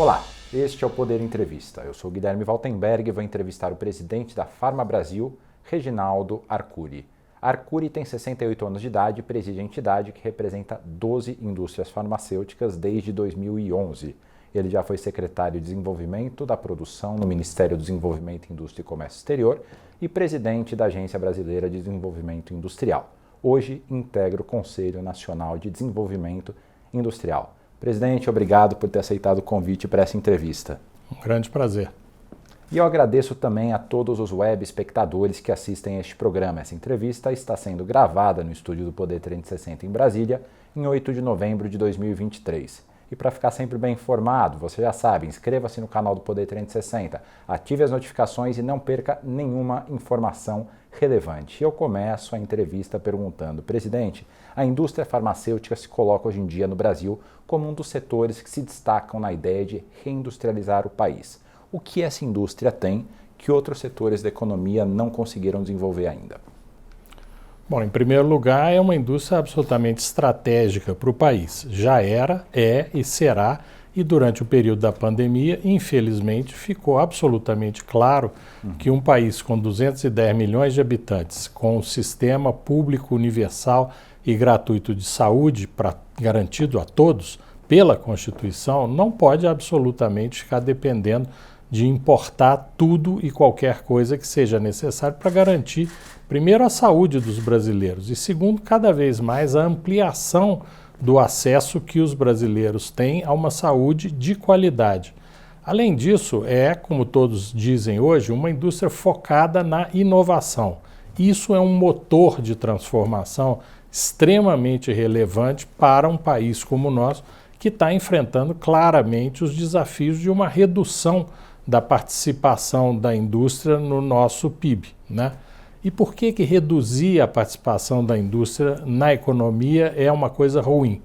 Olá, este é o Poder Entrevista. Eu sou Guilherme Waltenberg e vou entrevistar o presidente da Pharma Brasil, Reginaldo Arcuri. Arcuri tem 68 anos de idade e preside a entidade que representa 12 indústrias farmacêuticas desde 2011. Ele já foi secretário de Desenvolvimento da Produção no Ministério do Desenvolvimento, Indústria e Comércio Exterior e presidente da Agência Brasileira de Desenvolvimento Industrial. Hoje integra o Conselho Nacional de Desenvolvimento Industrial. Presidente, obrigado por ter aceitado o convite para essa entrevista. Um grande prazer. E eu agradeço também a todos os web espectadores que assistem a este programa. Essa entrevista está sendo gravada no estúdio do Poder 360 em Brasília, em 8 de novembro de 2023. E para ficar sempre bem informado, você já sabe, inscreva-se no canal do Poder 360, ative as notificações e não perca nenhuma informação relevante. Eu começo a entrevista perguntando, presidente, a indústria farmacêutica se coloca hoje em dia no Brasil como um dos setores que se destacam na ideia de reindustrializar o país. O que essa indústria tem que outros setores da economia não conseguiram desenvolver ainda? Bom, em primeiro lugar, é uma indústria absolutamente estratégica para o país. Já era, é e será, e durante o período da pandemia, infelizmente, ficou absolutamente claro que um país com 210 milhões de habitantes, com um sistema público universal e gratuito de saúde garantido a todos pela Constituição, não pode absolutamente ficar dependendo de importar tudo e qualquer coisa que seja necessário para garantir, primeiro, a saúde dos brasileiros e, segundo, cada vez mais a ampliação do acesso que os brasileiros têm a uma saúde de qualidade. Além disso, como todos dizem hoje, uma indústria focada na inovação. Isso é um motor de transformação extremamente relevante para um país como o nosso, que está enfrentando claramente os desafios de uma redução da participação da indústria no nosso PIB, né? E por que reduzir a participação da indústria na economia é uma coisa ruim?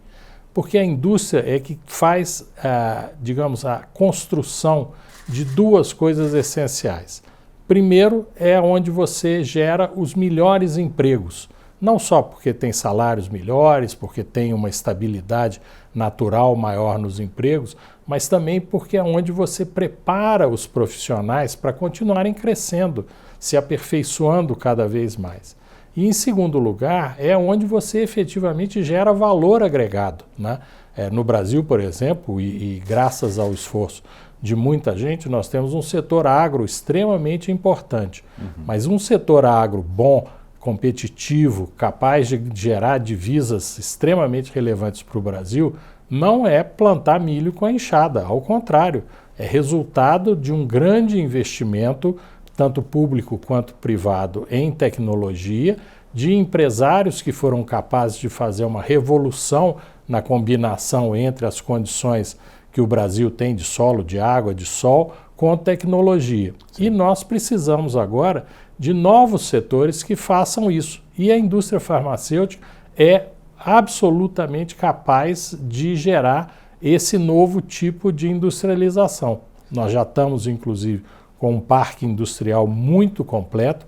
Porque a indústria é que faz, a construção de duas coisas essenciais. Primeiro, é onde você gera os melhores empregos, não só porque tem salários melhores, porque tem uma estabilidade natural maior nos empregos, mas também porque é onde você prepara os profissionais para continuarem crescendo, se aperfeiçoando cada vez mais. E, em segundo lugar, é onde você efetivamente gera valor agregado, né? No Brasil, por exemplo, e graças ao esforço de muita gente, nós temos um setor agro extremamente importante. Mas um setor agro bom, competitivo, capaz de gerar divisas extremamente relevantes para o Brasil, não é plantar milho com a enxada, ao contrário, é resultado de um grande investimento, tanto público quanto privado, em tecnologia, de empresários que foram capazes de fazer uma revolução na combinação entre as condições que o Brasil tem de solo, de água, de sol, com tecnologia. Sim. E nós precisamos agora de novos setores que façam isso. E a indústria farmacêutica é absolutamente capaz de gerar esse novo tipo de industrialização. Nós já estamos, inclusive, com um parque industrial muito completo.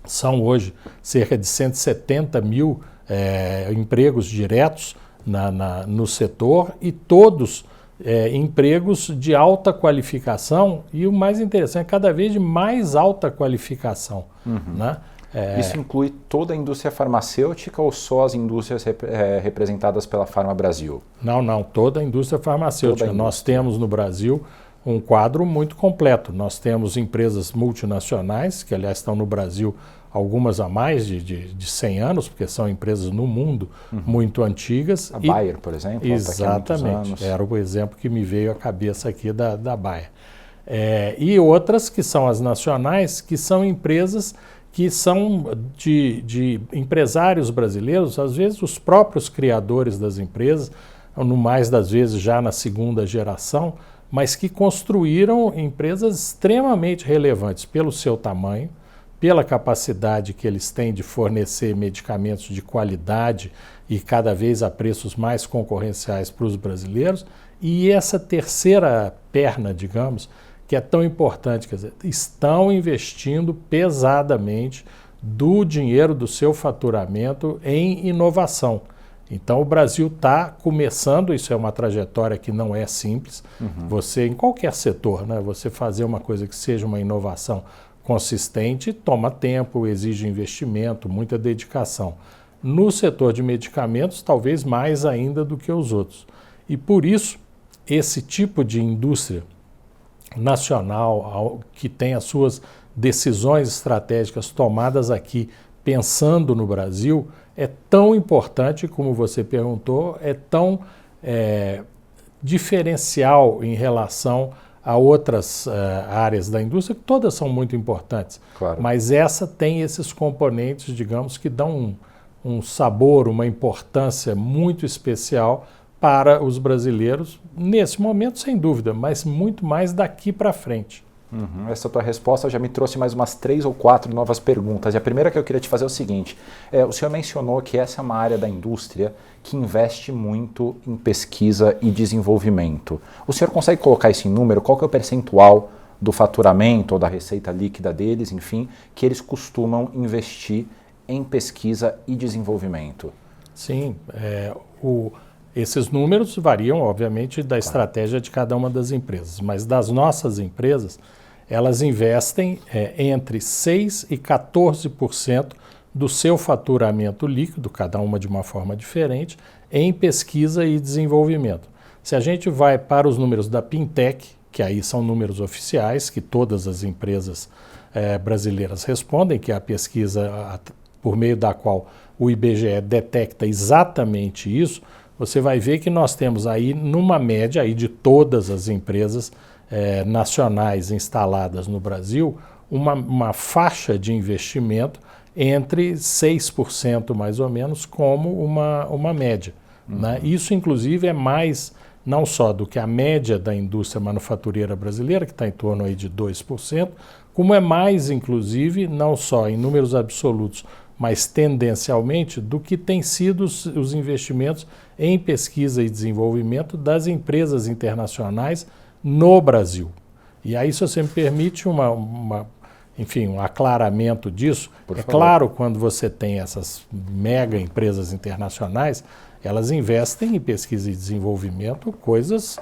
São hoje cerca de 170 mil empregos diretos no setor e todos empregos de alta qualificação e o mais interessante, cada vez de mais alta qualificação. Né? Isso inclui toda a indústria farmacêutica ou só as indústrias representadas pela Pharma Brasil? Não, toda a indústria farmacêutica. Nós temos no Brasil um quadro muito completo. Nós temos empresas multinacionais, que aliás estão no Brasil algumas há mais de 100 anos, porque são empresas no mundo muito antigas. A Bayer, por exemplo, exatamente, era o exemplo que me veio à cabeça aqui da Bayer. E outras que são as nacionais, que são empresas que são de empresários brasileiros, às vezes os próprios criadores das empresas, no mais das vezes já na segunda geração, mas que construíram empresas extremamente relevantes pelo seu tamanho, pela capacidade que eles têm de fornecer medicamentos de qualidade e cada vez a preços mais concorrenciais para os brasileiros. E essa terceira perna, digamos, que é tão importante, quer dizer, estão investindo pesadamente do dinheiro do seu faturamento em inovação. Então o Brasil está começando, isso é uma trajetória que não é simples, você em qualquer setor, né, você fazer uma coisa que seja uma inovação consistente, toma tempo, exige investimento, muita dedicação. No setor de medicamentos, talvez mais ainda do que os outros. E por isso, esse tipo de indústria nacional, que tem as suas decisões estratégicas tomadas aqui, pensando no Brasil, é tão importante, como você perguntou, é tão diferencial em relação a outras áreas da indústria, que todas são muito importantes. Claro. Mas essa tem esses componentes, digamos, que dão um sabor, uma importância muito especial para os brasileiros, nesse momento, sem dúvida, mas muito mais daqui para frente. Essa tua resposta já me trouxe mais umas 3 ou 4 novas perguntas. E a primeira que eu queria te fazer é o seguinte: o senhor mencionou que essa é uma área da indústria que investe muito em pesquisa e desenvolvimento. O senhor consegue colocar isso em número? Qual que é o percentual do faturamento ou da receita líquida deles, enfim, que eles costumam investir em pesquisa e desenvolvimento? Sim, esses números variam, obviamente, da estratégia de cada uma das empresas, mas das nossas empresas, elas investem entre 6% e 14% do seu faturamento líquido, cada uma de uma forma diferente, em pesquisa e desenvolvimento. Se a gente vai para os números da Pintec, que aí são números oficiais, que todas as empresas brasileiras respondem, que é a pesquisa por meio da qual o IBGE detecta exatamente isso, você vai ver que nós temos aí, numa média aí de todas as empresas nacionais instaladas no Brasil, uma faixa de investimento entre 6% mais ou menos como uma média. Né? Isso, inclusive, é mais não só do que a média da indústria manufatureira brasileira, que está em torno aí de 2%, como é mais, inclusive, não só em números absolutos, mas tendencialmente, do que têm sido os investimentos em pesquisa e desenvolvimento das empresas internacionais no Brasil. E aí, se você me permite enfim, um aclaramento disso, Por favor. Claro, quando você tem essas mega empresas internacionais, elas investem em pesquisa e desenvolvimento coisas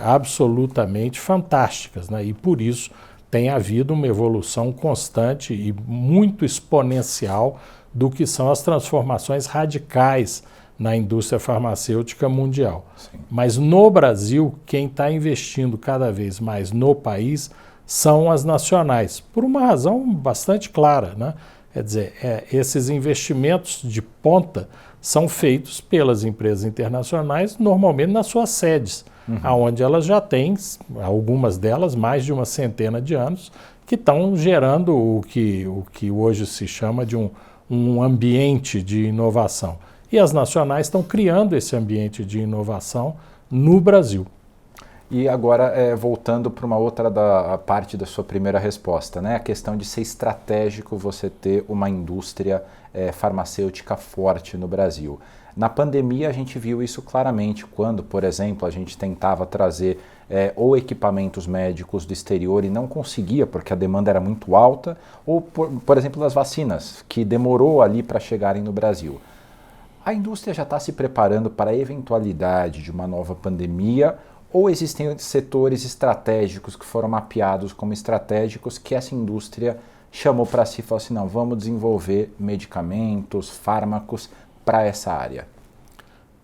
absolutamente fantásticas, né? E por isso tem havido uma evolução constante e muito exponencial do que são as transformações radicais na indústria farmacêutica mundial. Sim. Mas no Brasil, quem está investindo cada vez mais no país são as nacionais, por uma razão bastante clara, né? Quer dizer, esses investimentos de ponta são feitos pelas empresas internacionais, normalmente nas suas sedes, onde elas já têm, algumas delas, mais de uma centena de anos, que estão gerando o que hoje se chama de um ambiente de inovação. E as nacionais estão criando esse ambiente de inovação no Brasil. E agora, voltando para uma outra parte da sua primeira resposta, né? A questão de ser estratégico você ter uma indústria farmacêutica forte no Brasil. Na pandemia a gente viu isso claramente quando, por exemplo, a gente tentava trazer ou equipamentos médicos do exterior e não conseguia porque a demanda era muito alta, ou, por exemplo, das vacinas, que demorou ali para chegarem no Brasil. A indústria já está se preparando para a eventualidade de uma nova pandemia, ou existem setores estratégicos que foram mapeados como estratégicos que essa indústria chamou para si e falou assim, não, vamos desenvolver medicamentos, fármacos para essa área?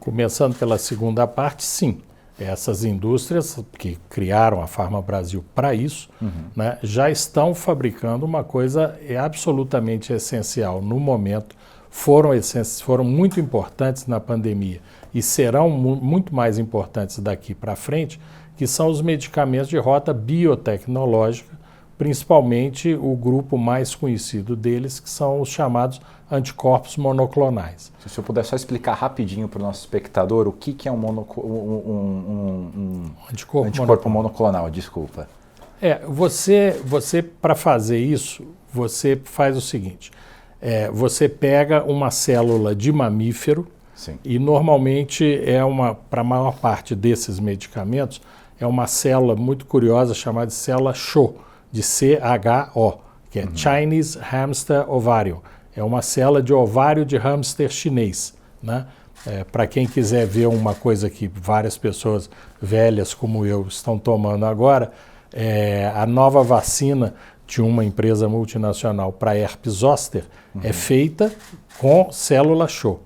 Começando pela segunda parte, sim. Essas indústrias que criaram a Pharma Brasil para isso, né, já estão fabricando uma coisa absolutamente essencial no momento, foram muito importantes na pandemia e serão muito mais importantes daqui para frente, que são os medicamentos de rota biotecnológica, principalmente o grupo mais conhecido deles, que são os chamados anticorpos monoclonais. Se o senhor puder só explicar rapidinho para o nosso espectador o que é um anticorpo monoclonal, desculpa. Você para fazer isso, você faz o seguinte, você pega uma célula de mamífero, sim, e normalmente para a maior parte desses medicamentos, é uma célula muito curiosa chamada de célula CHO, de CHO, que é Chinese Hamster Ovarium. É uma célula de ovário de hamster chinês, né? Para quem quiser ver uma coisa que várias pessoas velhas como eu estão tomando agora, a nova vacina de uma empresa multinacional para herpes zoster é feita com célula CHO.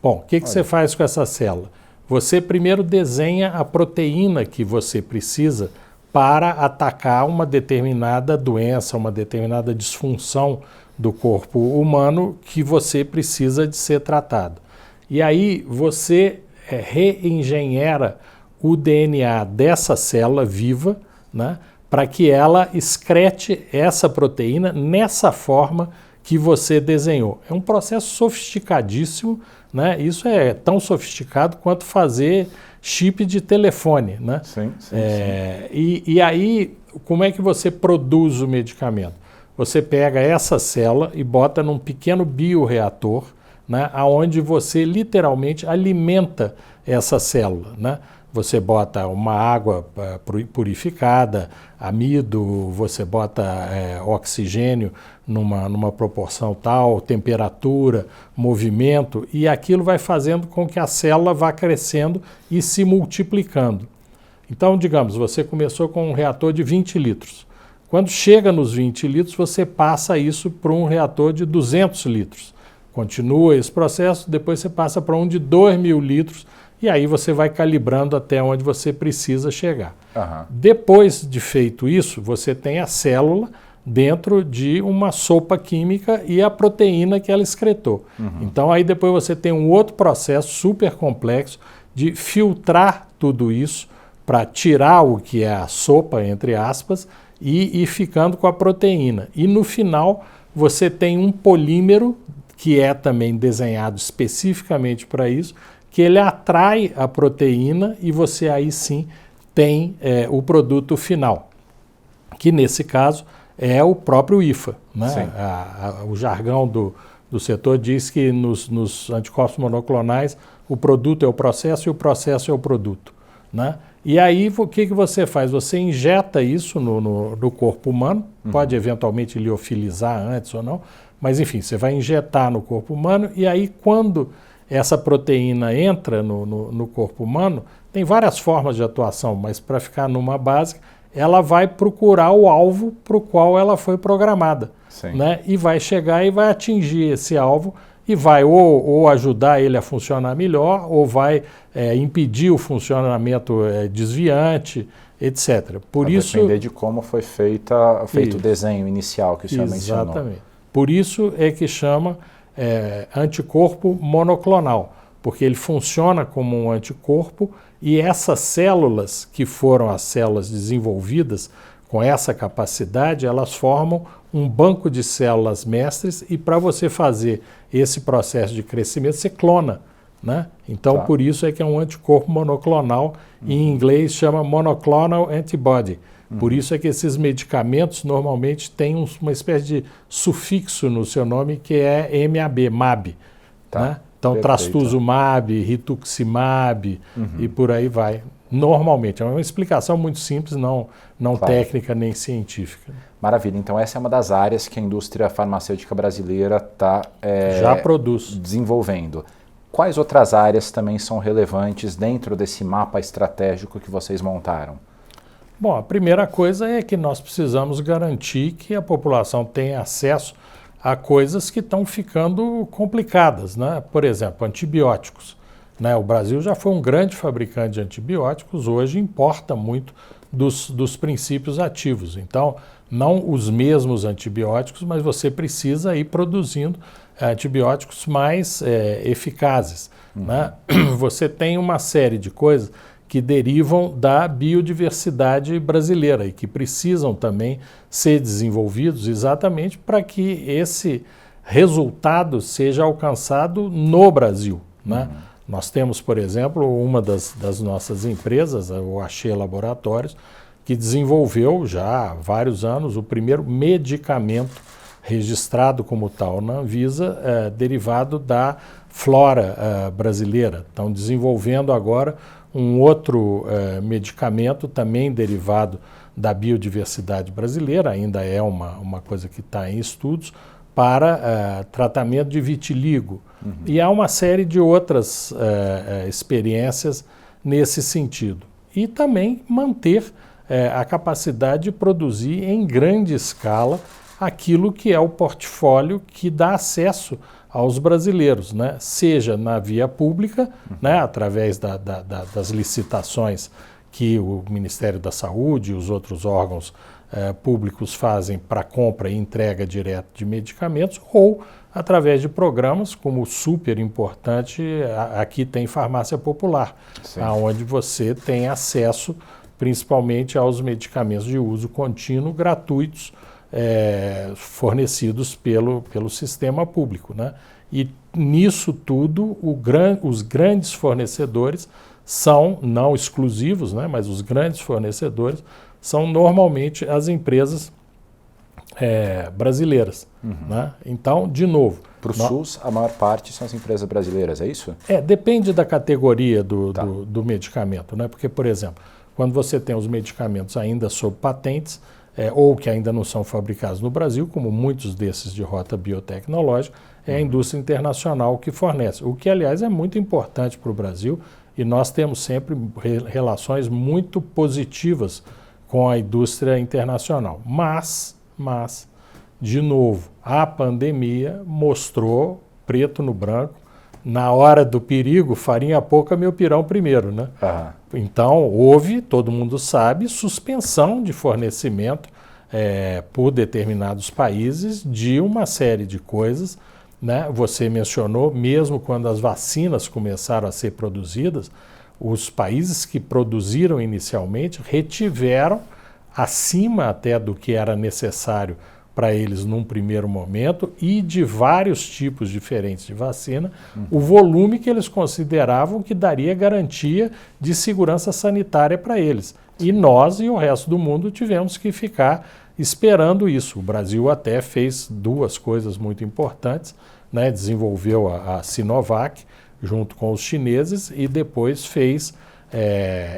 Bom, o que você faz com essa célula? Você primeiro desenha a proteína que você precisa para atacar uma determinada doença, uma determinada disfunção do corpo humano que você precisa de ser tratado. E aí você reengenhera o DNA dessa célula viva, né, para que ela excrete essa proteína nessa forma que você desenhou. É um processo sofisticadíssimo, né? Isso é tão sofisticado quanto fazer chip de telefone, né? Sim. E aí, como é que você produz o medicamento? Você pega essa célula e bota num pequeno bioreator, né, onde você literalmente alimenta essa célula, né? Você bota uma água purificada, amido, você bota oxigênio numa proporção tal, temperatura, movimento, e aquilo vai fazendo com que a célula vá crescendo e se multiplicando. Então, digamos, você começou com um reator de 20 litros. Quando chega nos 20 litros, você passa isso para um reator de 200 litros. Continua esse processo, depois você passa para um de 2.000 litros, e aí você vai calibrando até onde você precisa chegar. Depois de feito isso, você tem a célula dentro de uma sopa química e a proteína que ela excretou. Então aí depois você tem um outro processo super complexo de filtrar tudo isso para tirar o que é a sopa, entre aspas, e ir ficando com a proteína. E no final você tem um polímero que é também desenhado especificamente para isso, que ele atrai a proteína e você aí sim tem o produto final, que nesse caso é o próprio IFA. Né? O jargão do setor diz que nos anticorpos monoclonais o produto é o processo e o processo é o produto. Né? E aí o que você faz? Você injeta isso no corpo humano, pode eventualmente liofilizar antes ou não, mas enfim, você vai injetar no corpo humano e aí quando essa proteína entra no corpo humano, tem várias formas de atuação, mas para ficar numa básica, ela vai procurar o alvo para o qual ela foi programada. Né? E vai chegar e vai atingir esse alvo e vai ou ajudar ele a funcionar melhor, ou vai impedir o funcionamento desviante, etc. Por isso, depender de como foi feito o desenho inicial que o senhor mencionou. Exatamente. Por isso é que chama anticorpo monoclonal, porque ele funciona como um anticorpo e essas células, que foram as células desenvolvidas com essa capacidade, elas formam um banco de células mestres e para você fazer esse processo de crescimento, você clona. Né? Então, por isso é que é um anticorpo monoclonal, em inglês chama monoclonal antibody. Por isso é que esses medicamentos normalmente têm uma espécie de sufixo no seu nome que é MAB. Né? Então, trastuzumab, rituximab e por aí vai. Normalmente, é uma explicação muito simples, não técnica nem científica. Maravilha, então essa é uma das áreas que a indústria farmacêutica brasileira está já produz, desenvolvendo. Quais outras áreas também são relevantes dentro desse mapa estratégico que vocês montaram? Bom, a primeira coisa é que nós precisamos garantir que a população tenha acesso a coisas que estão ficando complicadas, né? Por exemplo, antibióticos. Né? O Brasil já foi um grande fabricante de antibióticos, hoje importa muito dos princípios ativos. Então, não os mesmos antibióticos, mas você precisa ir produzindo antibióticos mais eficazes. Né? Você tem uma série de coisas que derivam da biodiversidade brasileira e que precisam também ser desenvolvidos exatamente para que esse resultado seja alcançado no Brasil. Né? Nós temos, por exemplo, uma das nossas empresas, o Axê Laboratórios, que desenvolveu já há vários anos o primeiro medicamento registrado como tal na Anvisa, derivado da flora brasileira. Estão desenvolvendo agora um outro medicamento também derivado da biodiversidade brasileira, ainda é uma coisa que está em estudos, para tratamento de vitiligo. E há uma série de outras experiências nesse sentido. E também manter a capacidade de produzir em grande escala aquilo que é o portfólio que dá acesso aos brasileiros, né? Seja na via pública, né? Através das licitações que o Ministério da Saúde e os outros órgãos públicos fazem para compra e entrega direta de medicamentos, ou através de programas como super importante, aqui tem farmácia popular, onde você tem acesso principalmente aos medicamentos de uso contínuo gratuitos, fornecidos pelo sistema público, né? E nisso tudo os grandes fornecedores são, não exclusivos, né, mas os grandes fornecedores são normalmente as empresas brasileiras. Né? Então, de novo... Para o SUS, a maior parte são as empresas brasileiras, é isso? Depende da categoria do medicamento, né? Porque, por exemplo, quando você tem os medicamentos ainda sob patentes, ou que ainda não são fabricados no Brasil, como muitos desses de rota biotecnológica, é a indústria internacional que fornece. O que, aliás, é muito importante para o Brasil, e nós temos sempre relações muito positivas com a indústria internacional. Mas, de novo, a pandemia mostrou, preto no branco, na hora do perigo, farinha pouca, meu pirão primeiro, né? Então, houve, todo mundo sabe, suspensão de fornecimento por determinados países de uma série de coisas, né? Você mencionou, mesmo quando as vacinas começaram a ser produzidas, os países que produziram inicialmente retiveram, acima até do que era necessário para eles num primeiro momento, e de vários tipos diferentes de vacina, o volume que eles consideravam que daria garantia de segurança sanitária para eles. E nós e o resto do mundo tivemos que ficar esperando isso. O Brasil até fez duas coisas muito importantes, né? Desenvolveu a Sinovac junto com os chineses e depois fez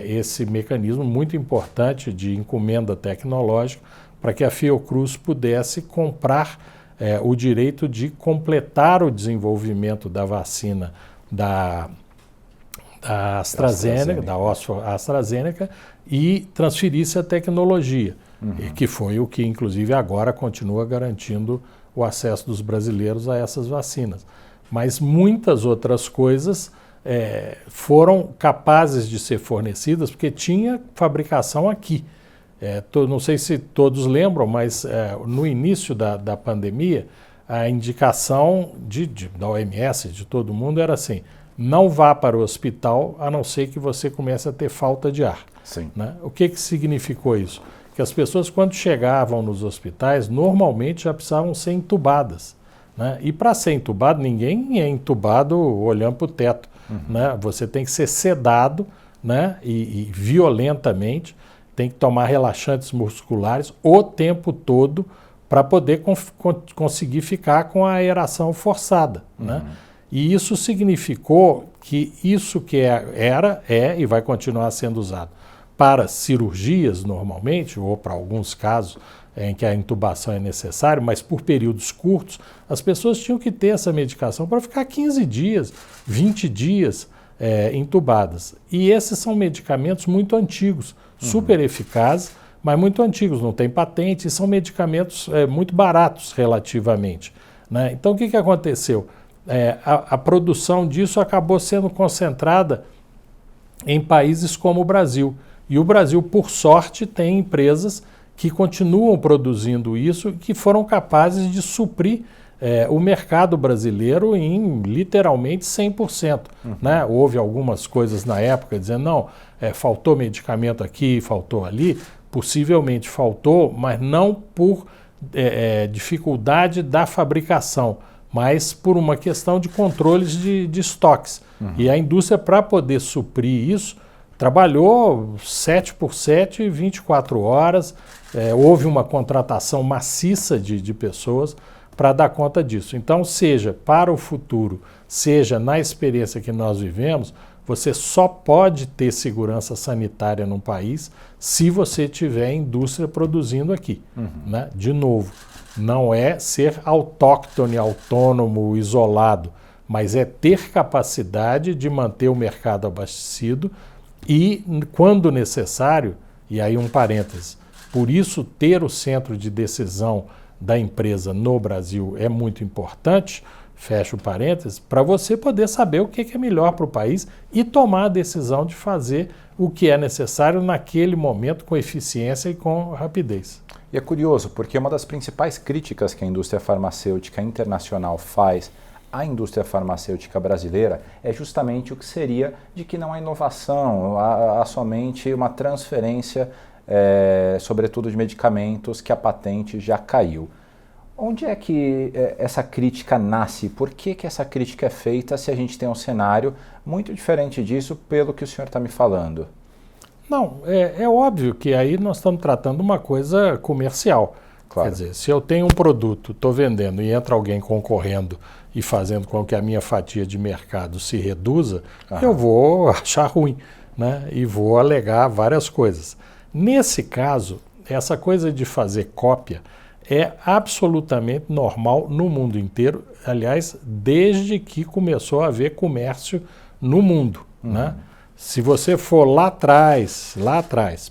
esse mecanismo muito importante de encomenda tecnológica para que a Fiocruz pudesse comprar o direito de completar o desenvolvimento da vacina da AstraZeneca e transferisse a tecnologia, que foi o que, inclusive, agora continua garantindo o acesso dos brasileiros a essas vacinas. Mas muitas outras coisas foram capazes de ser fornecidas porque tinha fabricação aqui. Não sei se todos lembram, mas no início da pandemia, a indicação da OMS, de todo mundo, era assim: não vá para o hospital a não ser que você comece a ter falta de ar. Né? O que significou isso? Que as pessoas, quando chegavam nos hospitais, normalmente já precisavam ser entubadas. Né? E para ser entubado, ninguém é entubado olhando para o teto. Né? Você tem que ser sedado, né? e violentamente, tem que tomar relaxantes musculares o tempo todo para poder conseguir ficar com a aeração forçada. Né? E isso significou que isso que era e vai continuar sendo usado para cirurgias normalmente, ou para alguns casos em que a intubação é necessária, mas por períodos curtos, as pessoas tinham que ter essa medicação para ficar 15 dias, 20 dias intubadas. E esses são medicamentos muito antigos, super eficazes, mas muito antigos, não tem patente, e são medicamentos muito baratos relativamente. Né? Então, o que aconteceu? A produção disso acabou sendo concentrada em países como o Brasil. E o Brasil, por sorte, tem empresas que continuam produzindo isso, que foram capazes de suprir o mercado brasileiro em literalmente 100%. Né? Houve algumas coisas na época dizendo, não, faltou medicamento aqui, faltou ali. Possivelmente faltou, mas não por dificuldade da fabricação, mas por uma questão de controles de estoques. E a indústria, para poder suprir isso, trabalhou 7x7, 24 horas, houve uma contratação maciça de pessoas para dar conta disso. Então, seja para o futuro, seja na experiência que nós vivemos, você só pode ter segurança sanitária num país se você tiver indústria produzindo aqui. Né? De novo, não é ser autóctone, autônomo, isolado. mas é ter capacidade de manter o mercado abastecido e, quando necessário, e aí um parênteses, por isso ter o centro de decisão da empresa no Brasil é muito importante, fecha o parênteses, para você poder saber o que é melhor para o país e tomar a decisão de fazer o que é necessário naquele momento com eficiência e com rapidez. E é curioso, porque uma das principais críticas que a indústria farmacêutica internacional faz à indústria farmacêutica brasileira é justamente o que seria de que não há inovação, há somente uma transferência, sobretudo de medicamentos, que a patente já caiu. Onde é que essa crítica nasce? Por que essa crítica é feita se a gente tem um cenário muito diferente disso pelo que o senhor está me falando? Não, é óbvio que aí nós estamos tratando uma coisa comercial. Claro. Quer dizer, se eu tenho um produto, estou vendendo e entra alguém concorrendo e fazendo com que a minha fatia de mercado se reduza, eu vou achar ruim, né? E vou alegar várias coisas. Nesse caso, essa coisa de fazer cópia é absolutamente normal no mundo inteiro, aliás, desde que começou a haver comércio no mundo, né? Se você for lá atrás,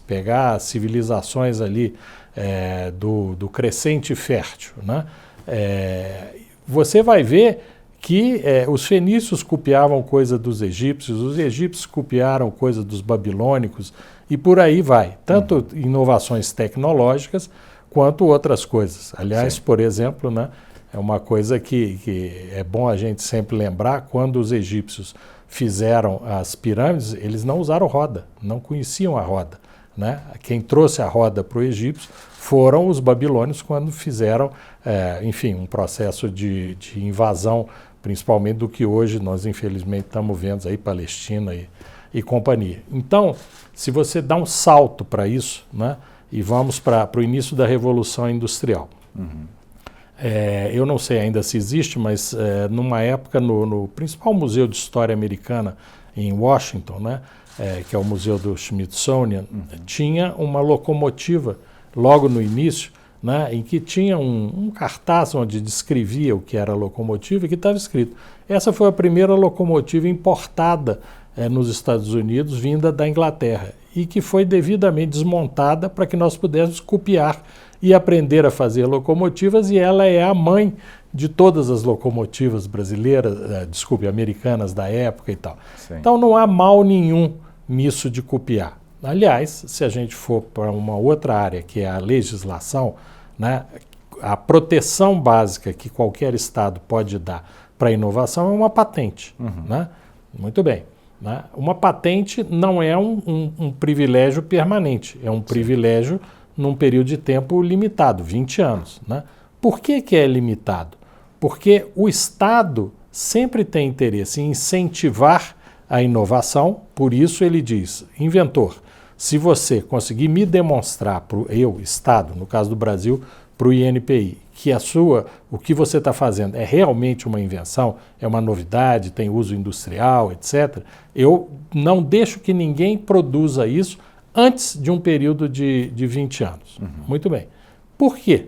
pegar as civilizações ali do crescente fértil, né? Você vai ver que os fenícios copiavam coisa dos egípcios, os egípcios copiaram coisa dos babilônicos e por aí vai. Tanto inovações tecnológicas quanto outras coisas. Aliás, sim, por exemplo, né, é uma coisa que é bom a gente sempre lembrar, quando os egípcios fizeram as pirâmides, eles não usaram roda, não conheciam a roda, né? Quem trouxe a roda para o egípcio foram os babilônios quando fizeram, enfim, um processo de invasão, principalmente do que hoje nós infelizmente estamos vendo aí, Palestina e companhia. Então, se você dá um salto para isso, né, e vamos para o início da Revolução Industrial. Eu não sei ainda se existe, mas numa época no principal museu de história americana em Washington, né, que é o museu do Smithsonian, tinha uma locomotiva logo no início, né, em que tinha um cartaz onde descrevia o que era a locomotiva e que estava escrito: essa foi a primeira locomotiva importada nos Estados Unidos, vinda da Inglaterra, e que foi devidamente desmontada para que nós pudéssemos copiar e aprender a fazer locomotivas, e ela é a mãe de todas as locomotivas brasileiras, americanas da época e tal. Sim. Então não há mal nenhum nisso de copiar. Aliás, se a gente for para uma outra área, que é a legislação, né, a proteção básica que qualquer Estado pode dar para a inovação é uma patente. Né? Muito bem. Né? Uma patente não é um privilégio permanente, é um privilégio num período de tempo limitado, 20 anos. Né? Por que é limitado? Porque o Estado sempre tem interesse em incentivar a inovação, por isso ele diz: inventor, se você conseguir me demonstrar, Estado, no caso do Brasil, para o INPI, que o que você está fazendo é realmente uma invenção, é uma novidade, tem uso industrial, etc., eu não deixo que ninguém produza isso antes de um período de 20 anos. Muito bem. Por quê?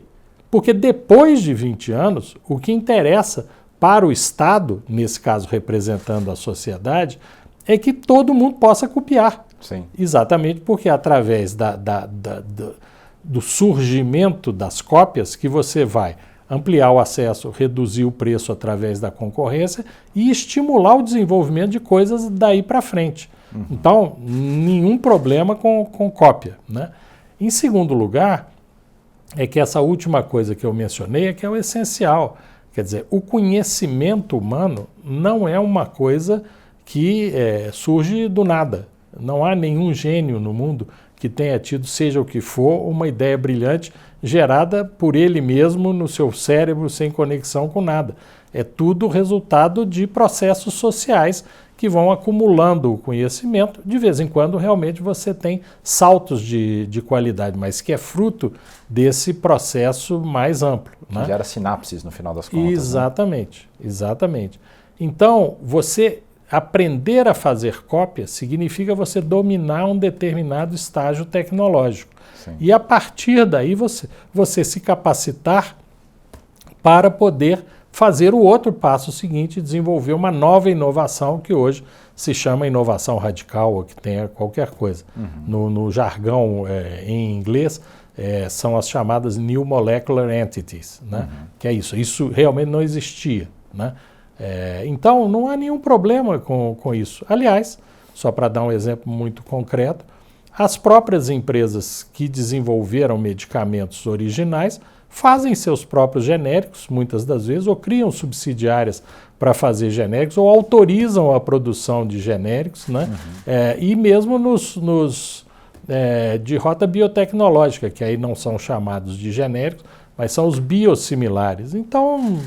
Porque depois de 20 anos, o que interessa para o Estado, nesse caso representando a sociedade, é que todo mundo possa copiar. Sim. Exatamente porque através do surgimento das cópias que você vai ampliar o acesso, reduzir o preço através da concorrência e estimular o desenvolvimento de coisas daí para frente. Então, nenhum problema com cópia. Né? Em segundo lugar, é que essa última coisa que eu mencionei é que é o essencial. Quer dizer, o conhecimento humano não é uma coisa que surge do nada. Não há nenhum gênio no mundo que tenha tido, seja o que for, uma ideia brilhante gerada por ele mesmo no seu cérebro sem conexão com nada. É tudo resultado de processos sociais que vão acumulando o conhecimento. De vez em quando, realmente, você tem saltos de qualidade, mas que é fruto desse processo mais amplo. Né? Gera sinapses, no final das contas. Exatamente, né? Exatamente. Então, você aprender a fazer cópia significa você dominar um determinado estágio tecnológico. Sim. E a partir daí você se capacitar para poder fazer o outro passo seguinte, desenvolver uma nova inovação que hoje se chama inovação radical, ou que tenha qualquer coisa. No jargão em inglês, são as chamadas New Molecular Entities, né? Que é isso. Isso realmente não existia, né? Então, não há nenhum problema com isso. Aliás, só para dar um exemplo muito concreto, as próprias empresas que desenvolveram medicamentos originais fazem seus próprios genéricos, muitas das vezes, ou criam subsidiárias para fazer genéricos, ou autorizam a produção de genéricos, né? E mesmo de rota biotecnológica, que aí não são chamados de genéricos, mas são os biosimilares. Então,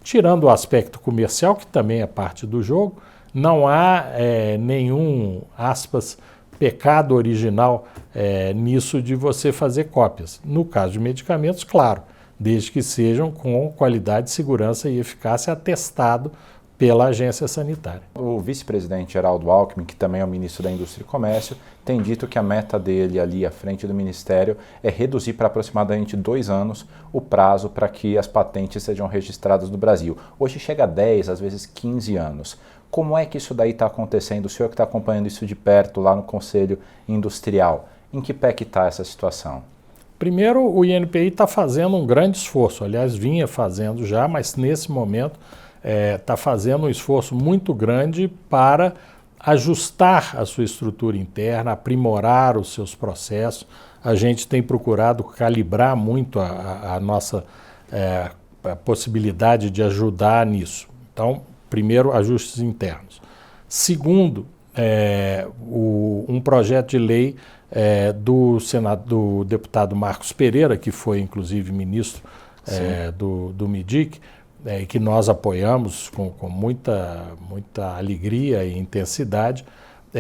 tirando o aspecto comercial, que também é parte do jogo, não há nenhum, aspas, pecado original nisso de você fazer cópias. No caso de medicamentos, claro, desde que sejam com qualidade, segurança e eficácia atestado pela agência sanitária. O vice-presidente Geraldo Alckmin, que também é o ministro da Indústria e Comércio, tem dito que a meta dele ali à frente do ministério é reduzir para aproximadamente 2 anos o prazo para que as patentes sejam registradas no Brasil. Hoje chega a 10, às vezes 15 anos. Como é que isso daí está acontecendo? O senhor que está acompanhando isso de perto lá no Conselho Industrial, em que pé que está essa situação? Primeiro, o INPI está fazendo um grande esforço, aliás, vinha fazendo já, mas nesse momento está fazendo um esforço muito grande para ajustar a sua estrutura interna, aprimorar os seus processos. A gente tem procurado calibrar muito a nossa a possibilidade de ajudar nisso. Então, primeiro, ajustes internos. Segundo, um projeto de lei do deputado Marcos Pereira, que foi inclusive ministro do MIDIC, que nós apoiamos com muita alegria e intensidade,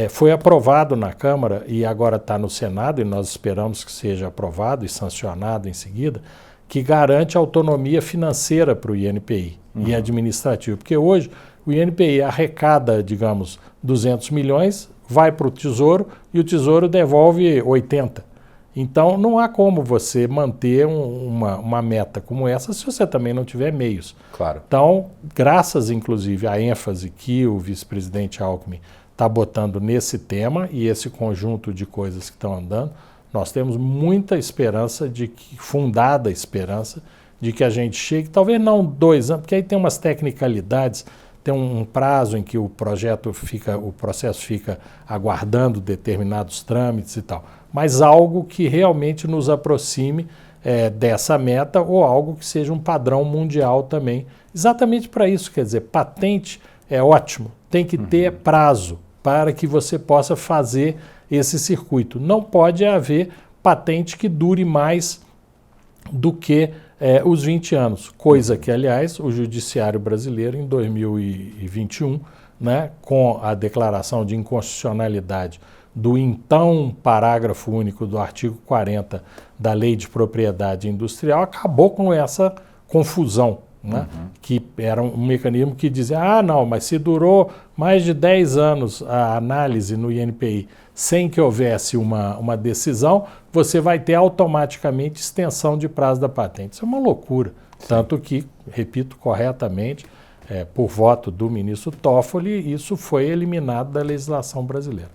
foi aprovado na Câmara e agora está no Senado, e nós esperamos que seja aprovado e sancionado em seguida, que garante autonomia financeira para o INPI e administrativo. Porque hoje o INPI arrecada, digamos, 200 milhões, vai para o Tesouro e o Tesouro devolve 80. Então, não há como você manter uma meta como essa se você também não tiver meios. Claro. Então, graças, inclusive, à ênfase que o vice-presidente Alckmin está botando nesse tema e esse conjunto de coisas que estão andando, nós temos muita esperança, fundada esperança, de que a gente chegue, talvez não 2 anos, porque aí tem umas tecnicalidades, tem um prazo em que o processo fica aguardando determinados trâmites e tal, mas algo que realmente nos aproxime dessa meta ou algo que seja um padrão mundial também. Exatamente para isso, quer dizer, patente é ótimo, tem que ter prazo para que você possa fazer esse circuito. Não pode haver patente que dure mais do que os 20 anos, coisa que, aliás, o Judiciário brasileiro, em 2021, né, com a declaração de inconstitucionalidade do então parágrafo único do artigo 40 da Lei de Propriedade Industrial, acabou com essa confusão, né, que era um mecanismo que dizia, não, mas se durou mais de 10 anos a análise no INPI sem que houvesse uma decisão, você vai ter automaticamente extensão de prazo da patente. Isso é uma loucura. Sim. Tanto que, repito corretamente, por voto do ministro Toffoli, isso foi eliminado da legislação brasileira.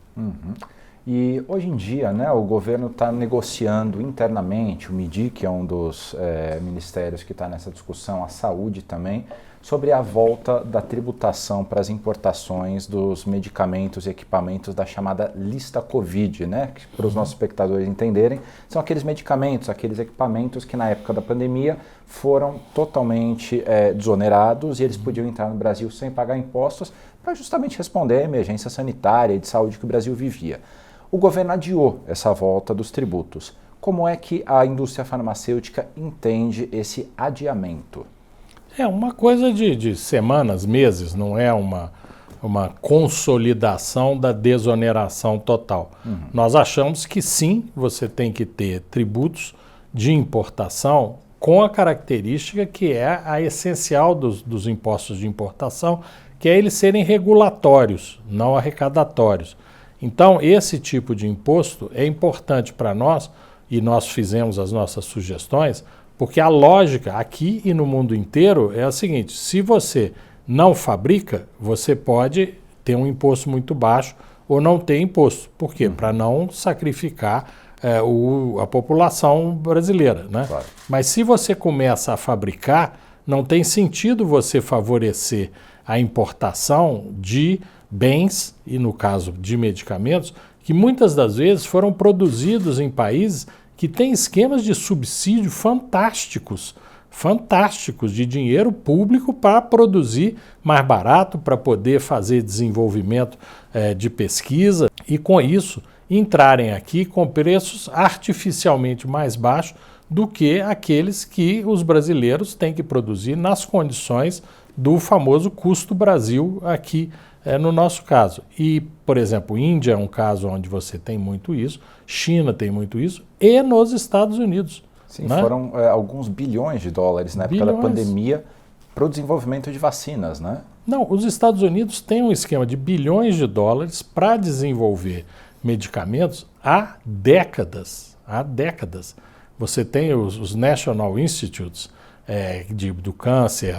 E hoje em dia, né, o governo está negociando internamente, o MIDIC é um dos ministérios que está nessa discussão, a saúde também, sobre a volta da tributação para as importações dos medicamentos e equipamentos da chamada lista Covid, né? Que, para os nossos espectadores entenderem, são aqueles medicamentos, aqueles equipamentos que na época da pandemia foram totalmente desonerados e eles podiam entrar no Brasil sem pagar impostos para justamente responder à emergência sanitária e de saúde que o Brasil vivia. O governo adiou essa volta dos tributos. Como é que a indústria farmacêutica entende esse adiamento? É uma coisa de semanas, meses, não é uma consolidação da desoneração total. Nós achamos que sim, você tem que ter tributos de importação com a característica que é a essencial dos impostos de importação, que é eles serem regulatórios, não arrecadatórios. Então, esse tipo de imposto é importante para nós, e nós fizemos as nossas sugestões, Porque a lógica aqui e no mundo inteiro é a seguinte: se você não fabrica, você pode ter um imposto muito baixo ou não ter imposto. Por quê? Para não sacrificar a população brasileira, né? Claro. Mas se você começa a fabricar, não tem sentido você favorecer a importação de bens, e no caso de medicamentos, que muitas das vezes foram produzidos em países que têm esquemas de subsídio fantásticos de dinheiro público para produzir mais barato, para poder fazer desenvolvimento de pesquisa e, com isso, entrarem aqui com preços artificialmente mais baixos do que aqueles que os brasileiros têm que produzir nas condições do famoso custo Brasil aqui no nosso caso. E, por exemplo, Índia é um caso onde você tem muito isso, China tem muito isso, e nos Estados Unidos. Sim, né? Foram alguns bilhões de dólares na época da pandemia para o desenvolvimento de vacinas, né? Não, os Estados Unidos têm um esquema de bilhões de dólares para desenvolver medicamentos há décadas. Há décadas. Você tem os National Institutes do câncer,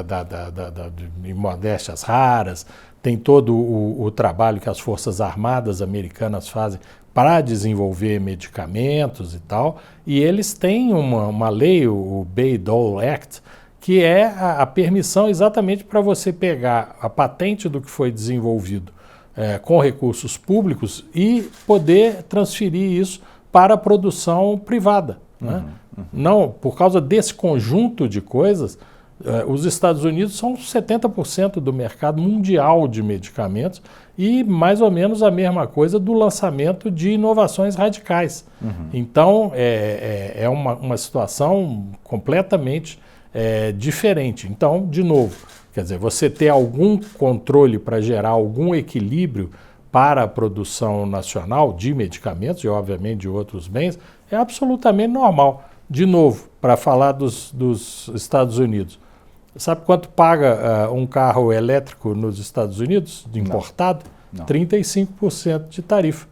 de moléstias raras, tem todo o trabalho que as Forças Armadas americanas fazem para desenvolver medicamentos e tal, e eles têm uma lei, o Bayh-Dole Act, que é a permissão exatamente para você pegar a patente do que foi desenvolvido com recursos públicos e poder transferir isso para a produção privada. Né? Não, por causa desse conjunto de coisas, os Estados Unidos são 70% do mercado mundial de medicamentos e mais ou menos a mesma coisa do lançamento de inovações radicais. Então, é uma situação completamente diferente. Então, de novo, quer dizer, você ter algum controle para gerar algum equilíbrio para a produção nacional de medicamentos e, obviamente, de outros bens, é absolutamente normal. De novo, para falar dos Estados Unidos, sabe quanto paga um carro elétrico nos Estados Unidos, de importado? Não. 35% de tarifa.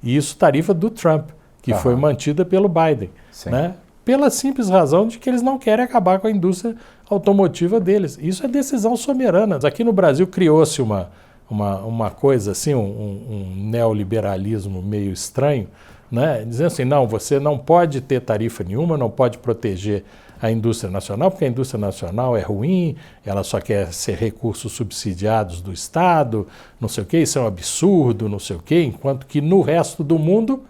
E isso tarifa do Trump, que foi mantida pelo Biden. Né? Pela simples razão de que eles não querem acabar com a indústria automotiva deles. Isso é decisão soberana. Aqui no Brasil criou-se uma coisa assim, um neoliberalismo meio estranho, né? Dizendo assim, não, você não pode ter tarifa nenhuma, não pode proteger a indústria nacional, porque a indústria nacional é ruim, ela só quer ser recursos subsidiados do Estado, não sei o quê, isso é um absurdo, não sei o quê, enquanto que no resto do mundo,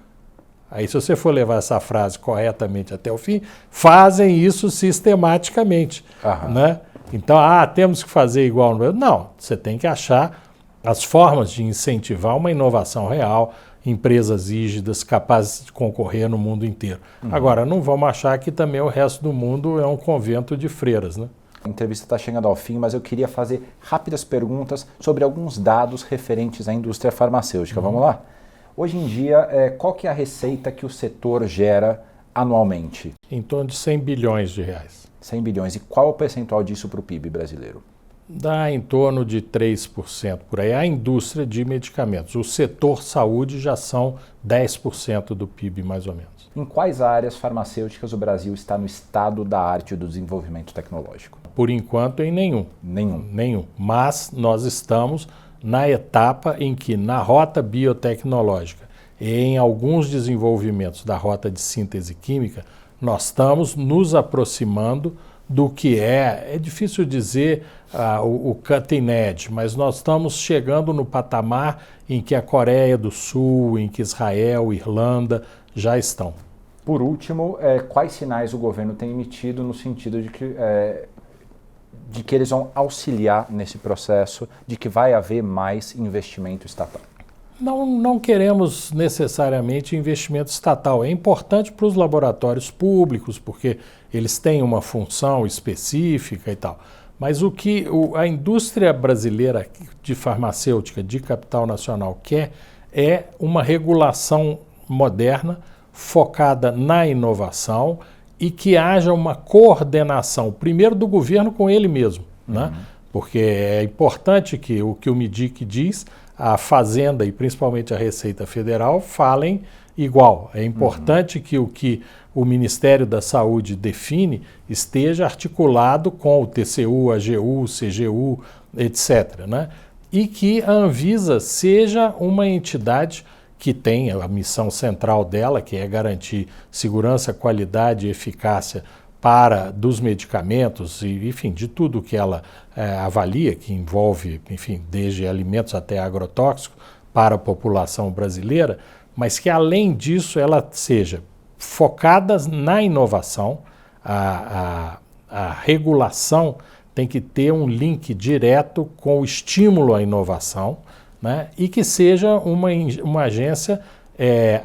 aí se você for levar essa frase corretamente até o fim, fazem isso sistematicamente. Né? Então, temos que fazer igual no Brasil. Não, você tem que achar as formas de incentivar uma inovação real, empresas rígidas, capazes de concorrer no mundo inteiro. Agora, não vamos achar que também o resto do mundo é um convento de freiras, né? A entrevista está chegando ao fim, mas eu queria fazer rápidas perguntas sobre alguns dados referentes à indústria farmacêutica. Vamos lá? Hoje em dia, qual que é a receita que o setor gera anualmente? Em torno de 100 bilhões de reais. 100 bilhões. E qual é o percentual disso para o PIB brasileiro? Dá em torno de 3% por aí. A indústria de medicamentos. O setor saúde já são 10% do PIB, mais ou menos. Em quais áreas farmacêuticas o Brasil está no estado da arte do desenvolvimento tecnológico? Por enquanto, em nenhum. Nenhum. Mas nós estamos na etapa em que, na rota biotecnológica e em alguns desenvolvimentos da rota de síntese química, nós estamos nos aproximando do que é difícil dizer o cutting edge, mas nós estamos chegando no patamar em que a Coreia do Sul, em que Israel, Irlanda já estão. Por último, quais sinais o governo tem emitido no sentido de que eles vão auxiliar nesse processo, de que vai haver mais investimento estatal? Não queremos necessariamente investimento estatal. É importante para os laboratórios públicos, porque eles têm uma função específica e tal. Mas o que a indústria brasileira de farmacêutica, de capital nacional, quer é uma regulação moderna, focada na inovação e que haja uma coordenação, primeiro do governo com ele mesmo, né? Porque é importante que o MIDIC diz, a Fazenda e principalmente a Receita Federal falem igual. É importante que o que o Ministério da Saúde define esteja articulado com o TCU, AGU, CGU, etc., né? E que a Anvisa seja uma entidade que tem a missão central dela, que é garantir segurança, qualidade e eficácia dos medicamentos e, enfim, de tudo que ela avalia, que envolve, enfim, desde alimentos até agrotóxicos para a população brasileira, mas que, além disso, ela seja focada na inovação. A regulação tem que ter um link direto com o estímulo à inovação, né? E que seja uma agência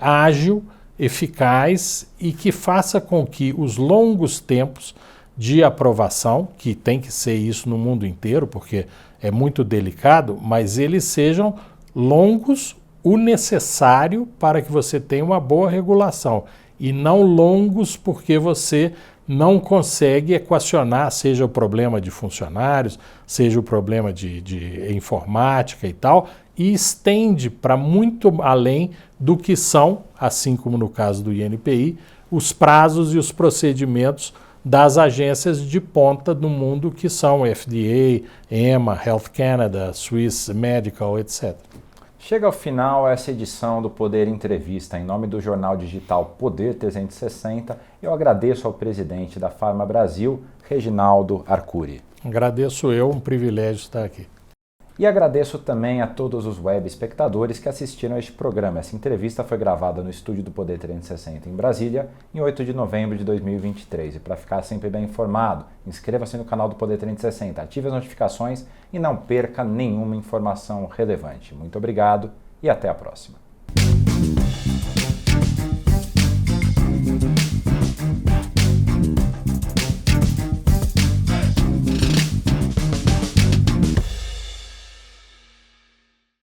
ágil, eficaz e que faça com que os longos tempos de aprovação, que tem que ser isso no mundo inteiro, porque é muito delicado, mas eles sejam longos o necessário para que você tenha uma boa regulação e não longos porque você não consegue equacionar, seja o problema de funcionários, seja o problema de informática e tal, e estende para muito além do que são, assim como no caso do INPI, os prazos e os procedimentos das agências de ponta do mundo que são FDA, EMA, Health Canada, Swiss Medical, etc. Chega ao final essa edição do Poder Entrevista. Em nome do jornal digital Poder 360, eu agradeço ao presidente da Pharma Brasil, Reginaldo Arcuri. Agradeço eu, um privilégio estar aqui. E agradeço também a todos os web espectadores que assistiram a este programa. Essa entrevista foi gravada no estúdio do Poder 360 em Brasília, em 8 de novembro de 2023. E para ficar sempre bem informado, inscreva-se no canal do Poder 360, ative as notificações e não perca nenhuma informação relevante. Muito obrigado e até a próxima.